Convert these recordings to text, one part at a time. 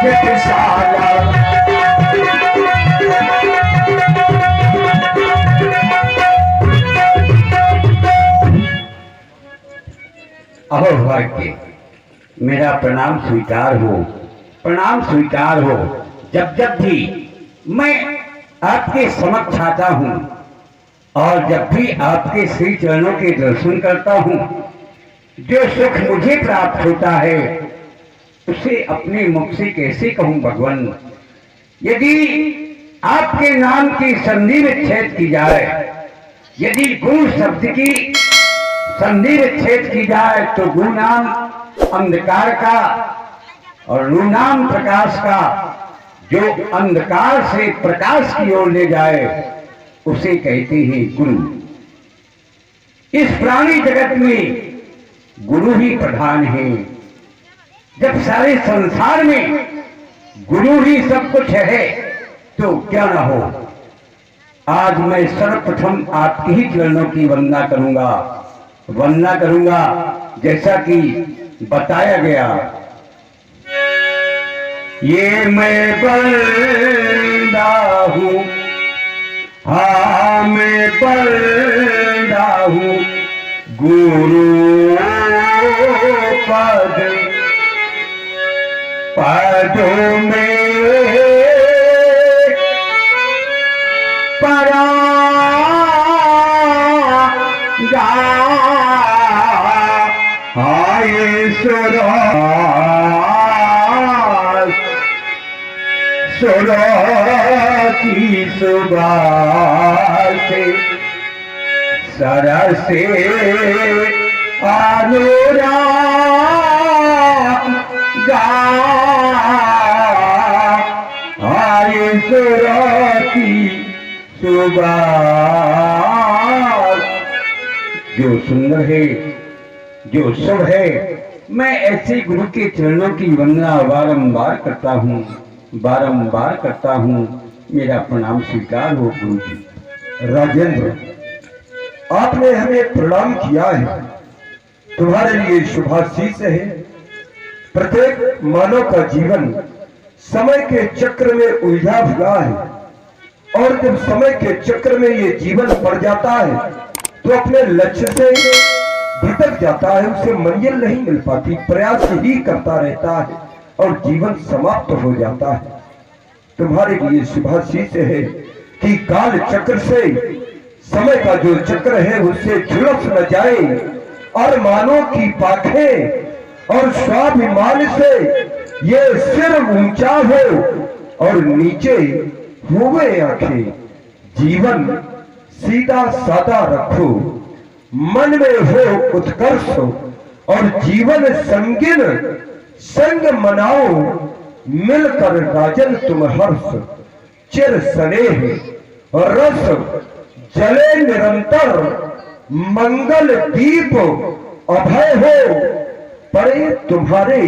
यज्ञशाला। अहो भाग्य, मेरा प्रणाम स्वीकार हो, प्रणाम स्वीकार हो। जब जब भी मैं आपके समक्ष आता हूँ और जब भी आपके श्री चरणों के दर्शन करता हूँ, जो सुख मुझे प्राप्त होता है उसे अपने मुख से कैसे कहूँ भगवान। यदि आपके नाम की संधि विच्छेद की जाए, यदि गुरु शब्द की संधि विच्छेद की जाए तो गुरु नाम अंधकार का और रू नाम प्रकाश का, जो अंधकार से प्रकाश की ओर ले जाए उसे कहते हैं गुरु। इस प्राणी जगत में गुरु ही प्रधान है। जब सारे संसार में गुरु ही सब कुछ है तो क्या ना हो। आज मैं सर्वप्रथम आपके ही चरणों की वंदना करूंगा जैसा कि बताया गया। ये मैं बंदा हूँ, हाँ मैं बंदा हूँ गुरु पदों में परागा। हाय सुरा की सुबह से सरसे अनुरागा। हाय सुरा की सुबह। जो सुंदर है, जो शुभ है, मैं ऐसे गुरु के चरणों की वंदना बारंबार करता हूँ। मेरा प्रणाम स्वीकार हो गुरु जी। राजेंद्र, आपने हमें प्रणाम किया है, तुम्हारे लिए शुभाशीष है। प्रत्येक मानव का जीवन समय के चक्र में उलझा हुआ है और जब समय के चक्र में ये जीवन पड़ जाता है तो अपने लक्ष्य से भटक जाता है, उसे मंजिल नहीं मिल पाती, प्रयास ही करता रहता है और जीवन समाप्त हो जाता है। तुम्हारे लिए शुभाशीष है कि काल चक्र से, समय का जो चक्र है उससे झुलस न जाए और मानव की पाखें और स्वाभिमान से ये सिर ऊंचा हो और नीचे हुए आंखें। जीवन सीधा सादा रखो, मन में हो उत्कर्ष और जीवन संगिन संग मनाओ। मिलकर राजन तुम हर्ष, चिर स्नेह रस जले निरंतर। मंगल दीप अभय हो पड़े तुम्हारे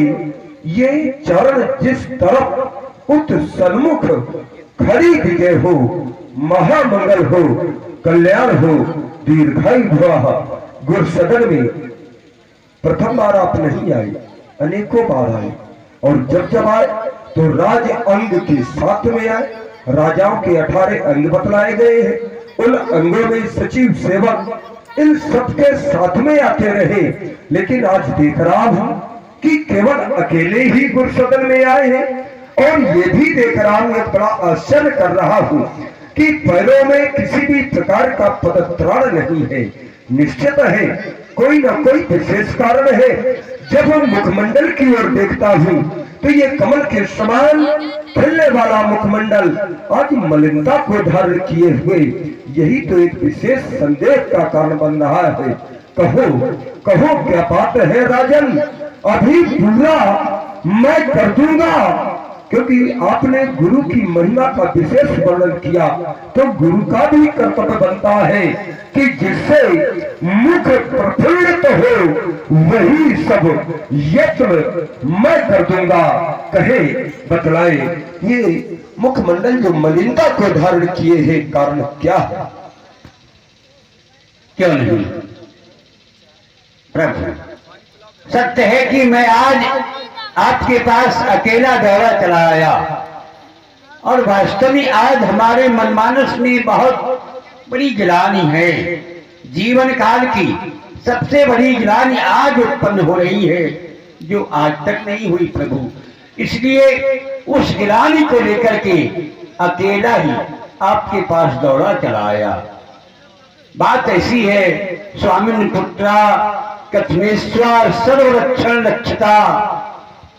ये चरण जिस तरफ उत सन्मुख खड़ी दिखे हो। महामंगल हो, कल्याण हो, दीर्घायु भव। गुरु सदन में प्रथम बार आप नहीं आए, अनेकों बार आए और जब जब आए तो राज अंग के साथ में आए। राजाओं के 18 अंग बतलाए गए हैं, उन अंगों में सचिव, सेवक, इन सबके साथ में आते रहे। लेकिन आज देख रहा हूं कि केवल अकेले ही गुरु सदन में आए हैं और ये भी देख रहा हूं, एक बड़ा आश्चर्य कर रहा हूं कि पैरों में किसी भी प्रकार का पदत्राण नहीं है। निश्चित है कोई ना कोई विशेष कारण है। जब हम मुखमंडल की ओर देखता हूँ तो ये कमल के समान खिलने वाला मुखमंडल आज मलिनता को धारण किए हुए, यही तो एक विशेष संदेह का कारण बन रहा है। कहो कहो क्या बात है राजन, अभी पूरा मैं कर दूंगा। क्योंकि आपने गुरु की महिमा का विशेष वर्णन किया तो गुरु का भी कर्तव्य बनता है कि जिससे मुख प्रफुल्लित हो वही सब यत्न मैं कर दूंगा। कहे बतलाए ये मुखमंडल जो मलिनता को धारण किए हैं, कारण क्या है? क्यों नहीं प्रभु, सत्य है कि मैं आज आपके पास अकेला दौरा चला आया। और वास्तव में आज हमारे मनमानस में बहुत बड़ी गिलानी है। जीवन काल की सबसे बड़ी गिलानी आज उत्पन्न हो रही है, जो आज तक नहीं हुई प्रभु। इसलिए उस गिलानी को लेकर के अकेला ही आपके पास दौड़ा चला आया। बात ऐसी है, स्वामिन पुत्रा कथमेश्वर सर्वरक्षण रक्षता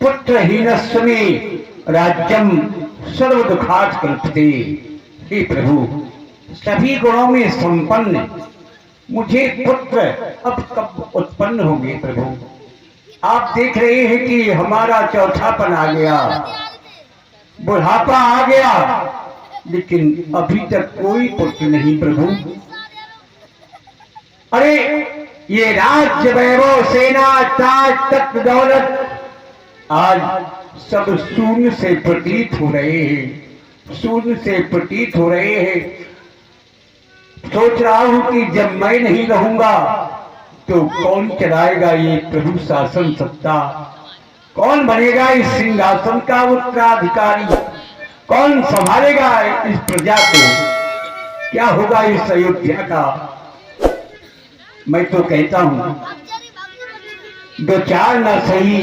पुत्रहीनस्व में राज्यम सर्व दुखात कल्पते। हे प्रभु, सभी गुणों में संपन्न मुझे पुत्र अब कब उत्पन्न होंगे प्रभु? आप देख रहे हैं कि हमारा चौथापन आ गया, बुढ़ापा आ गया, लेकिन अभी तक कोई पुत्र नहीं प्रभु। अरे ये राज्य वैभव सेना ताज तख्त दौलत आज सब शून्य से प्रतीत हो रहे हैं, शून्य से प्रतीत हो रहे हैं। सोच रहा हूं कि जब मैं नहीं रहूंगा तो कौन चलाएगा ये प्रभु शासन सत्ता? कौन बनेगा इस सिंहासन का उत्तराधिकारी? कौन संभालेगा इस प्रजा को? क्या होगा इस अयोध्या का? मैं तो कहता हूं, दो चार ना सही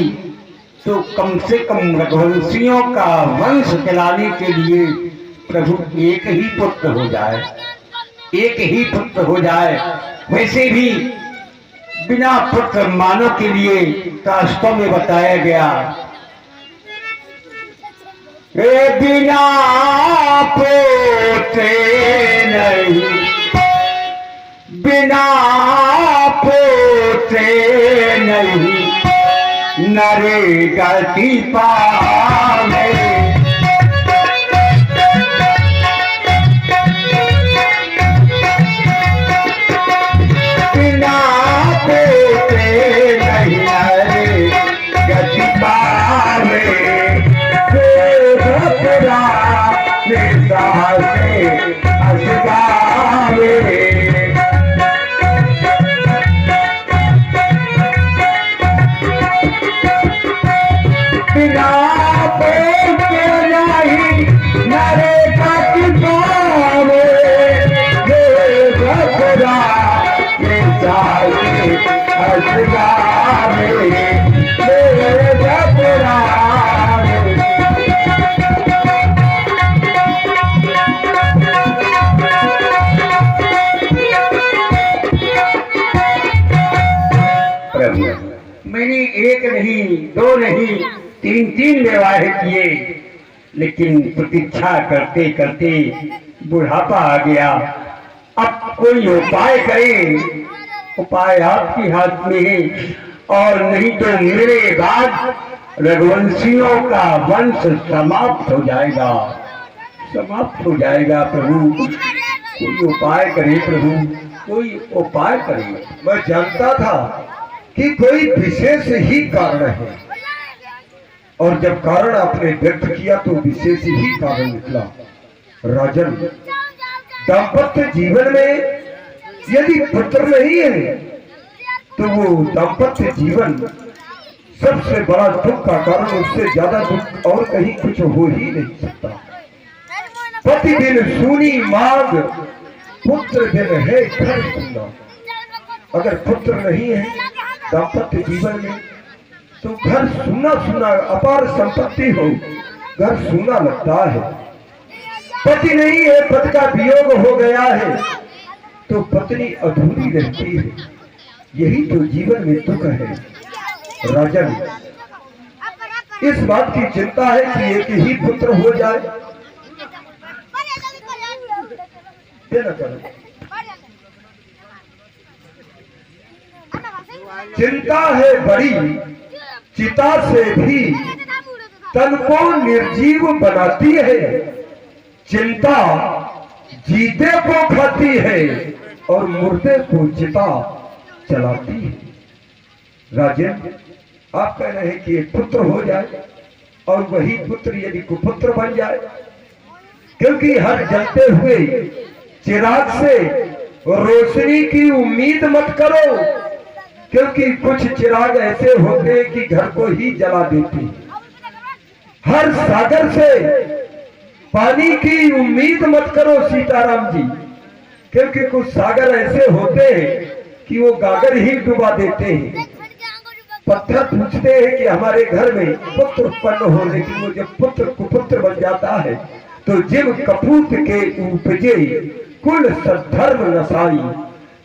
तो कम से कम रघुवंशियों का वंश चलाने के लिए प्रभु एक ही पुत्र हो जाए, एक ही पुत्र हो जाए। वैसे भी बिना पुत्र मानव के लिए शास्त्रों में बताया गया, बिना पोते नहीं, बिना पोते नहीं नरे गति पावे। बिना पोते नहीं नरे गति पावे। भक्तरा निशा से असगावे। मैंने एक नहीं, दो नहीं, तीन तीन विवाह किए, लेकिन प्रतीक्षा करते करते बुढ़ापा आ गया। अब कोई उपाय करें, उपाय आपके हाथ में है। और नहीं तो मेरे बाद रघुवंशियों का वंश समाप्त हो जाएगा, समाप्त हो जाएगा। प्रभु कोई उपाय करे प्रभु, कोई उपाय करे। मैं जानता था कि कोई विशेष ही कारण है, और जब कारण आपने व्यक्त किया तो विशेष ही कारण निकला। राजन, दाम्पत्य जीवन में यदि पुत्र नहीं है तो वो दाम्पत्य जीवन सबसे बड़ा दुख का कारण, उससे ज्यादा दुख और कहीं कुछ हो ही नहीं सकता। प्रतिदिन सुनी मांग, पुत्र दिन है घर सुना। अगर पुत्र नहीं है दाम्पत्य जीवन में तो घर सुना सुना, अपार संपत्ति हो घर सुना लगता है। पति नहीं है, पति का वियोग हो गया है तो पत्नी अधूरी रहती है। यही तो जीवन में दुख है। राजन, इस बात की चिंता है कि एक ही पुत्र हो जाए। देना चाहिए। चिंता है बड़ी, चिता से भी तन को निर्जीव बनाती है। चिंता जीते को खाती है और मुर्दे को चिता चलाती है। राजन, आप कह रहे हैं कि एक पुत्र हो जाए और वही पुत्र यदि कुपुत्र बन जाए, क्योंकि हर जलते हुए चिराग से रोशनी की उम्मीद मत करो, क्योंकि कुछ चिराग ऐसे होते हैं कि घर को ही जला देते हैं। हर सागर से पानी की उम्मीद मत करो सीताराम जी, क्योंकि कुछ सागर ऐसे होते हैं कि वो गागर ही डुबा देते हैं। पत्थर पूछते हैं कि हमारे घर में पुत्र उत्पन्न हो, लेकिन वो जब पुत्र कुपुत्र बन जाता है तो जिव कपूत के उपजे कुल सद्धर्म नसाई,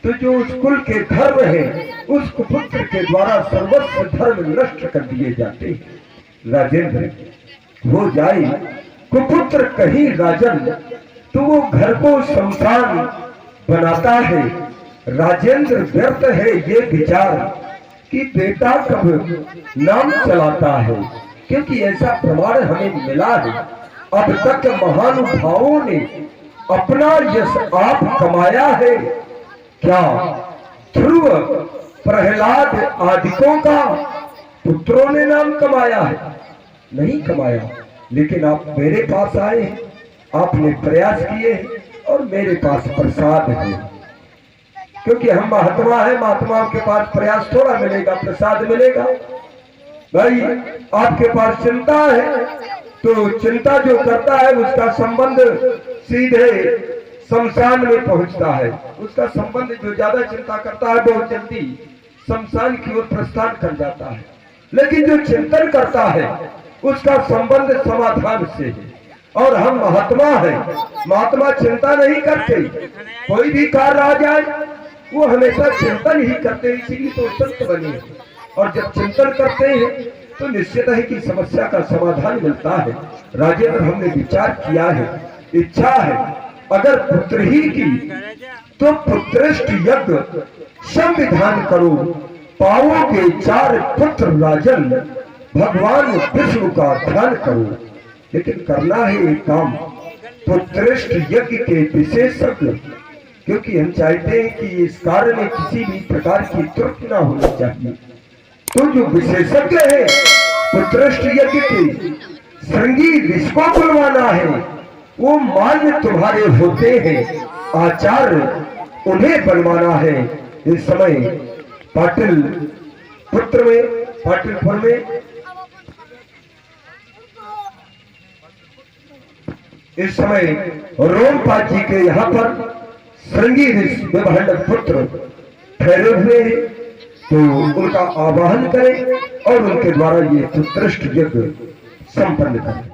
तो जो उस कुल के धर्म है उस कुपुत्र के द्वारा सर्वस्व धर्म नष्ट कर दिए जाते हैं। राजेंद्र हो जाए कुपुत्र कहीं राजन, तो वो घर को शमशान बनाता है। राजेंद्र व्यर्थ है ये विचार कि बेटा कब नाम चलाता है, क्योंकि ऐसा प्रमाण हमें मिला है। अब तक महानुभावों ने अपना यश आप कमाया है क्या? ध्रुव प्रहलाद आदिकों का पुत्रों ने नाम कमाया है? नहीं कमाया। लेकिन आप मेरे पास आए, आपने प्रयास किए और मेरे पास प्रसाद है, क्योंकि हम महात्मा हैं। महात्माओं के पास प्रयास थोड़ा मिलेगा, प्रसाद मिलेगा। भाई आपके पास चिंता है, तो चिंता जो करता है उसका संबंध सीधे शमशान में पहुंचता है। उसका संबंध जो ज्यादा चिंता करता है बहुत जल्दी शमशान की ओर प्रस्थान कर जाता है। लेकिन जो चिंतन करता है उसका संबंध समाधान से है। और हम महात्मा हैं, महात्मा चिंता नहीं करते। कोई भी कार्य आ जाए वो हमेशा चिंतन ही करते हैं, इसीलिए तो संत बने। और जब चिंतन करते हैं तो निश्चित है कि समस्या का समाधान मिलता है। राजेंद्र हमने विचार किया है, इच्छा है, अगर पुत्र ही की तो पुत्रष्ट यज्ञ संविधान करो, पाओगे 4 पुत्र राजन, भगवान विष्णु का ध्यान करो। लेकिन करना है एक काम, पुत्रष्ट यज्ञ के विशेषज्ञ, क्योंकि हम चाहते हैं कि इस कार्य में किसी भी प्रकार की त्रुटि ना होनी चाहिए। तो जो विशेषज्ञ है पुत्रष्ट यज्ञ के, श्रृंगी ऋषिको बुलवाना है, वो मान्य तुम्हारे होते हैं, आचार्य उन्हें बनवाना है। इस समय पाटलिपुत्र में, पाटलिपुर में इस समय रोमपाद जी के यहाँ पर श्रृंगी ऋषि विभांडक पुत्र ठहरे हुए हैं, तो उनका आवाहन करें और उनके द्वारा ये पुत्रष्ट यज्ञ संपन्न करें।